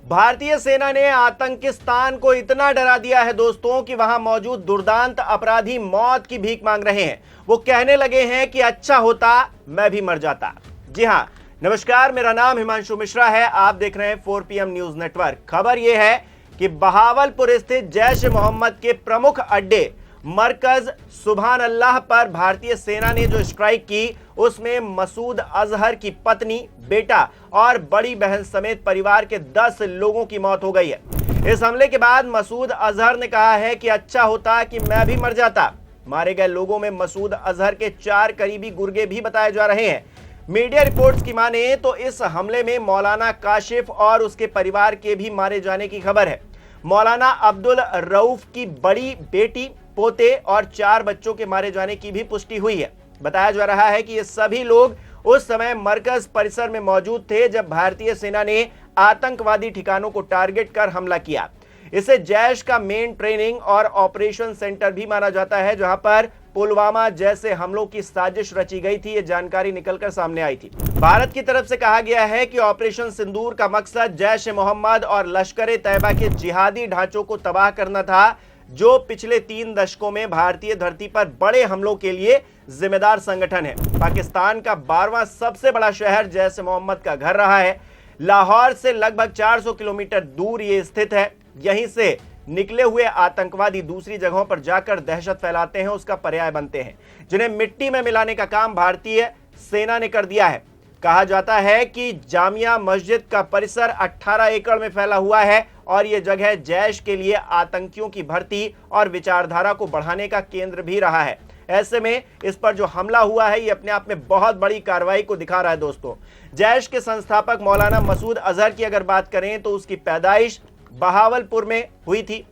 भारतीय सेना ने आतंकिस्तान को इतना डरा दिया है दोस्तों कि वहां मौजूद दुर्दांत अपराधी मौत की भीख मांग रहे हैं। वो कहने लगे हैं कि अच्छा होता मैं भी मर जाता। जी हां, नमस्कार, मेरा नाम हिमांशु मिश्रा है। आप देख रहे हैं 4 PM न्यूज नेटवर्क। खबर यह है कि बहावलपुर स्थित जैश ए मोहम्मद के प्रमुख अड्डे मरकज सुभान अल्लाह पर भारतीय सेना ने जो स्ट्राइक की, उसमें मसूद अजहर की पत्नी, बेटा और बड़ी बहन समेत परिवार के 10 लोगों की मौत हो गई है। इस हमले के बाद मसूद अजहर ने कहा है कि अच्छा होता कि मैं भी मर जाता। मारे गए लोगों में मसूद अजहर के 4 करीबी गुर्गे भी बताए जा रहे हैं। मीडिया रिपोर्ट्स की माने तो इस हमले में मौलाना काशिफ और उसके परिवार के भी मारे जाने की खबर है। मौलाना अब्दुल रऊफ की बड़ी बेटी, पोते और 4 बच्चों के मारे जाने की भी पुष्टि हुई है। बताया जा रहा है कि ये सभी लोग उस समय मरकज परिसर में मौजूद थे जब भारतीय सेना ने आतंकवादी ठिकानों को टारगेट कर हमला किया। इसे जैश का मेन ट्रेनिंग और ऑपरेशन सेंटर भी माना जाता है, जहां पर पुलवामा जैसे हमलों की साजिश रची गई थी। ये जानकारी निकलकर सामने आई थी। भारत की तरफ से कहा गया है कि ऑपरेशन सिंदूर का मकसद जैश ए मोहम्मद और लश्कर ए तैयबा के जिहादी ढांचों को तबाह करना था, जो पिछले 3 दशकों में भारतीय धरती पर बड़े हमलों के लिए जिम्मेदार संगठन है। पाकिस्तान का 12वां सबसे बड़ा शहर जैश ए मोहम्मद का घर रहा है। लाहौर से लगभग 400 किलोमीटर दूर ये स्थित है। यहीं से निकले हुए आतंकवादी दूसरी जगहों पर जाकर दहशत फैलाते हैं, उसका पर्याय बनते हैं, जिन्हें मिट्टी में मिलाने का काम भारतीय सेना ने कर दिया है। कहा जाता है कि जामिया मस्जिद का परिसर 18 एकड़ में फैला हुआ है और यह जगह जैश के लिए आतंकियों की भर्ती और विचारधारा को बढ़ाने का केंद्र भी रहा है। ऐसे में इस पर जो हमला हुआ है, ये अपने आप में बहुत बड़ी कार्रवाई को दिखा रहा है दोस्तों। जैश के संस्थापक मौलाना मसूद अजहर की अगर बात करें तो उसकी पैदाइश बहावलपुर में हुई थी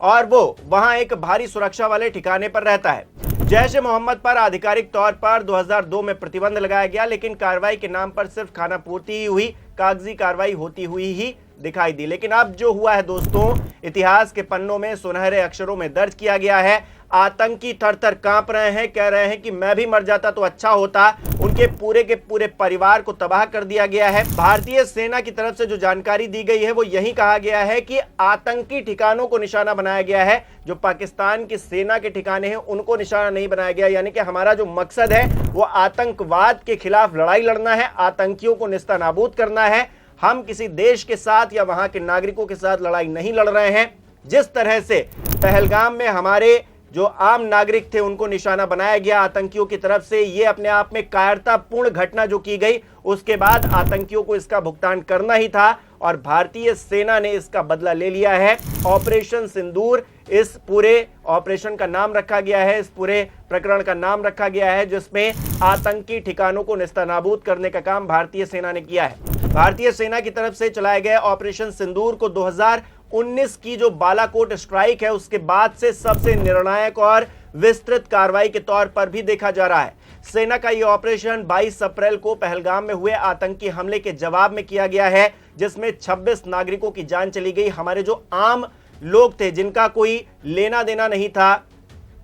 और वो वहां एक भारी सुरक्षा वाले ठिकाने पर रहता है। जैश ए मोहम्मद पर आधिकारिक तौर पर 2002 में प्रतिबंध लगाया गया, लेकिन कार्रवाई के नाम पर सिर्फ खानापूर्ति ही हुई, कागजी कार्रवाई होती हुई ही दिखाई दी। लेकिन अब जो हुआ है दोस्तों, इतिहास के पन्नों में सुनहरे अक्षरों में दर्ज किया गया है। आतंकी थर-थर कांप रहे हैं, कह रहे हैं कि मैं भी मर जाता तो अच्छा होता। उनके पूरे के पूरे परिवार को तबाह कर दिया गया है। भारतीय सेना की तरफ से जो जानकारी दी गई है वो यही कहा गया है कि आतंकी ठिकानों को निशाना बनाया गया है। जो पाकिस्तान की सेना के ठिकाने हैं उनको निशाना नहीं बनाया गया। यानी कि हमारा जो मकसद है वो आतंकवाद के खिलाफ लड़ाई लड़ना है, आतंकियों को निस्तानाबूद करना है। हम किसी देश के साथ या वहां के नागरिकों के साथ लड़ाई नहीं लड़ रहे हैं। जिस तरह से पहलगाम में हमारे जो आम नागरिक थे उनको निशाना बनाया गया आतंकियों की तरफ से, ये अपने आप में कायरतापूर्ण घटना जो की गई, उसके बाद आतंकियों को इसका भुगतान करना ही था और भारतीय सेना ने इसका बदला ले लिया है। ऑपरेशन सिंदूर इस पूरे ऑपरेशन का नाम रखा गया है, इस पूरे प्रकरण का नाम रखा गया है, जिसमें आतंकी ठिकानों को निस्तानाबूद करने का काम भारतीय सेना ने किया है। भारतीय सेना की तरफ से चलाए गए ऑपरेशन सिंदूर को 2019 की जो बालाकोट स्ट्राइक है उसके बाद से सबसे निर्णायक और विस्तृत कार्रवाई के तौर पर भी देखा जा रहा है। सेना का यह ऑपरेशन 22 अप्रैल को पहलगाम में हुए आतंकी हमले के जवाब में किया गया है, जिसमें 26 नागरिकों की जान चली गई। हमारे जो आम लोग थे, जिनका कोई लेना देना नहीं था,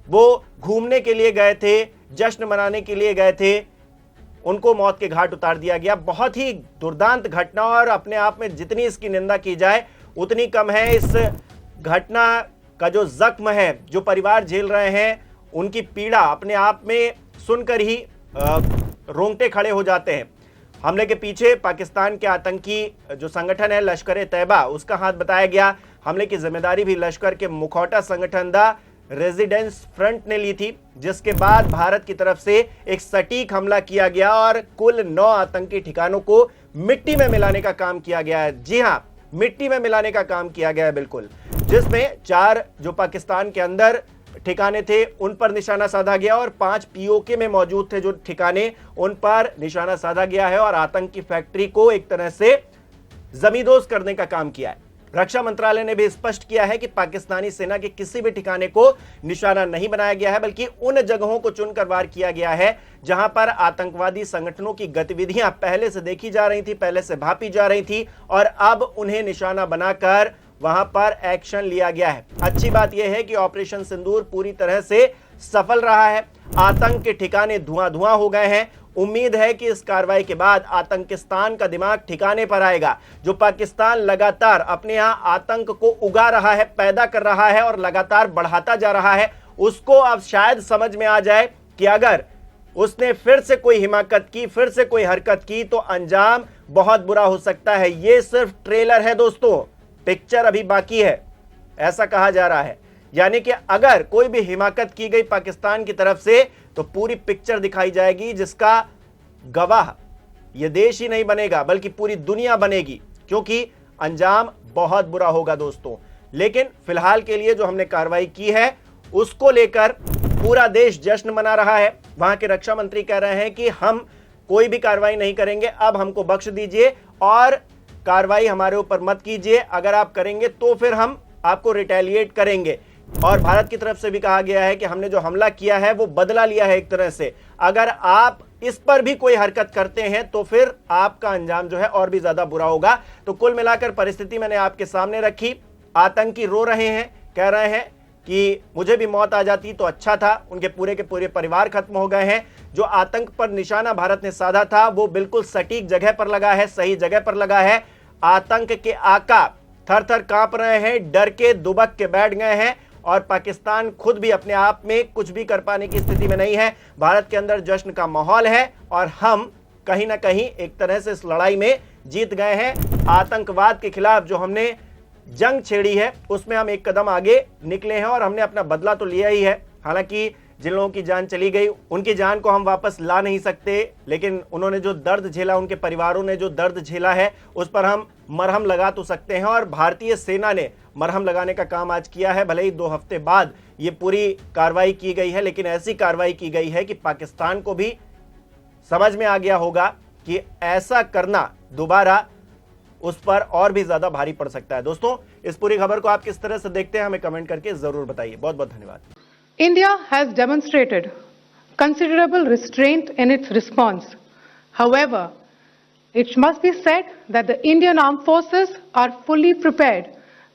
वो घूमने के लिए गए थे, जश्न मनाने के लिए गए थे, उनको मौत के घाट उतार दिया गया। बहुत ही दुर्दांत घटना और अपने आप में जितनी इसकी निंदा की जाए उतनी कम है। इस घटना का जो जख्म है, जो परिवार झेल रहे हैं, उनकी पीड़ा अपने आप में सुनकर ही रोंगटे खड़े हो जाते हैं। हमले के पीछे पाकिस्तान के आतंकी जो संगठन है लश्कर ए तैयबा, उसका हाथ बताया गया। हमले की जिम्मेदारी भी लश्कर के मुखौटा संगठन द रेजिडेंस फ्रंट ने ली थी, जिसके बाद भारत की तरफ से एक सटीक हमला किया गया और कुल 9 आतंकी ठिकानों को मिट्टी में मिलाने का काम किया गया है। जी हां, मिट्टी में मिलाने का काम किया गया है बिल्कुल, जिसमें 4 जो पाकिस्तान के अंदर ठिकाने थे उन पर निशाना साधा गया और 5 पीओके में मौजूद थे जो ठिकाने, उन पर निशाना साधा गया है और आतंकी फैक्ट्री को एक तरह से जमींदोज करने का काम किया है। रक्षा मंत्रालय ने भी स्पष्ट किया है कि पाकिस्तानी सेना के किसी भी ठिकाने को निशाना नहीं बनाया गया है, बल्कि उन जगहों को चुनकर वार किया गया है जहां पर आतंकवादी संगठनों की गतिविधियां पहले से देखी जा रही थी, पहले से भापी जा रही थी और अब उन्हें निशाना बनाकर वहां पर एक्शन लिया गया है। अच्छी बात यह है कि ऑपरेशन सिंदूर पूरी तरह से सफल रहा है। आतंक के ठिकाने धुआं धुआं हो गए हैं। उम्मीद है कि इस कार्रवाई के बाद आतंकिस्तान का दिमाग ठिकाने पर आएगा। जो पाकिस्तान लगातार अपने यहां आतंक को उगा रहा है, पैदा कर रहा है और लगातार बढ़ाता जा रहा है, उसको अब शायद समझ में आ जाए कि अगर उसने फिर से कोई हिमाकत की, फिर से कोई हरकत की तो अंजाम बहुत बुरा हो सकता है। यह सिर्फ ट्रेलर है दोस्तों, पिक्चर अभी बाकी है, ऐसा कहा जा रहा है। यानी कि अगर कोई भी हिमाकत की गई पाकिस्तान की तरफ से तो पूरी पिक्चर दिखाई जाएगी, जिसका गवाह यह देश ही नहीं बनेगा बल्कि पूरी दुनिया बनेगी, क्योंकि अंजाम बहुत बुरा होगा दोस्तों। लेकिन फिलहाल के लिए जो हमने कार्रवाई की है उसको लेकर पूरा देश जश्न मना रहा है। वहां के रक्षा मंत्री कह रहे हैं कि हम कोई भी कार्रवाई नहीं करेंगे, अब हमको बख्श दीजिए और कार्रवाई हमारे ऊपर मत कीजिए, अगर आप करेंगे तो फिर हम आपको रिटेलिएट करेंगे। और भारत की तरफ से भी कहा गया है कि हमने जो हमला किया है वो बदला लिया है एक तरह से, अगर आप इस पर भी कोई हरकत करते हैं तो फिर आपका अंजाम जो है और भी ज्यादा बुरा होगा। तो कुल मिलाकर परिस्थिति मैंने आपके सामने रखी। आतंकी रो रहे हैं, कह रहे हैं कि मुझे भी मौत आ जाती तो अच्छा था, उनके पूरे के पूरे परिवार खत्म हो गए हैं। जो आतंक पर निशाना भारत ने साधा था वो बिल्कुल सटीक जगह पर लगा है, सही जगह पर लगा है। आतंक के आका थर थर कांप रहे हैं, डर के दुबक के बैठ गए हैं और पाकिस्तान खुद भी अपने आप में कुछ भी कर पाने की स्थिति में नहीं है। भारत के अंदर जश्न का माहौल है और हम कहीं ना कहीं एक तरह से इस लड़ाई में जीत गए हैं। आतंकवाद के खिलाफ जो हमने जंग छेड़ी है उसमें हम एक कदम आगे निकले हैं और हमने अपना बदला तो लिया ही है। हालांकि जिन लोगों की जान चली गई उनकी जान को हम वापस ला नहीं सकते, लेकिन उन्होंने जो दर्द झेला, उनके परिवारों ने जो दर्द झेला है उस पर हम मरहम लगा तो सकते हैं। और भारतीय सेना ने मरहम लगाने का काम आज किया है। भले ही 2 हफ्ते बाद ये पूरी कार्रवाई की गई है, लेकिन ऐसी कार्रवाई की गई है कि पाकिस्तान को भी समझ में आ गया होगा कि ऐसा करना दोबारा उस पर और भी ज्यादा भारी पड़ सकता है। दोस्तों, इस पूरी खबर को आप किस तरह से देखते हैं हमें कमेंट करके जरूर बताइए। बहुत बहुत धन्यवाद। India has demonstrated considerable restraint in its response. However, it must be said that the Indian armed forces are fully prepared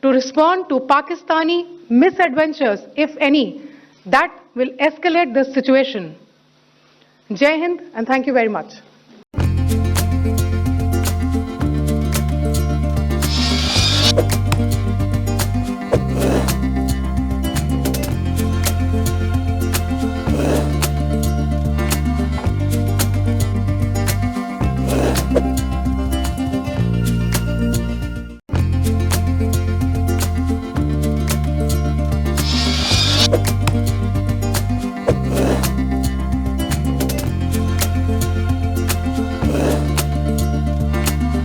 to respond to Pakistani misadventures, if any, that will escalate the situation. Jai Hind and thank you very much.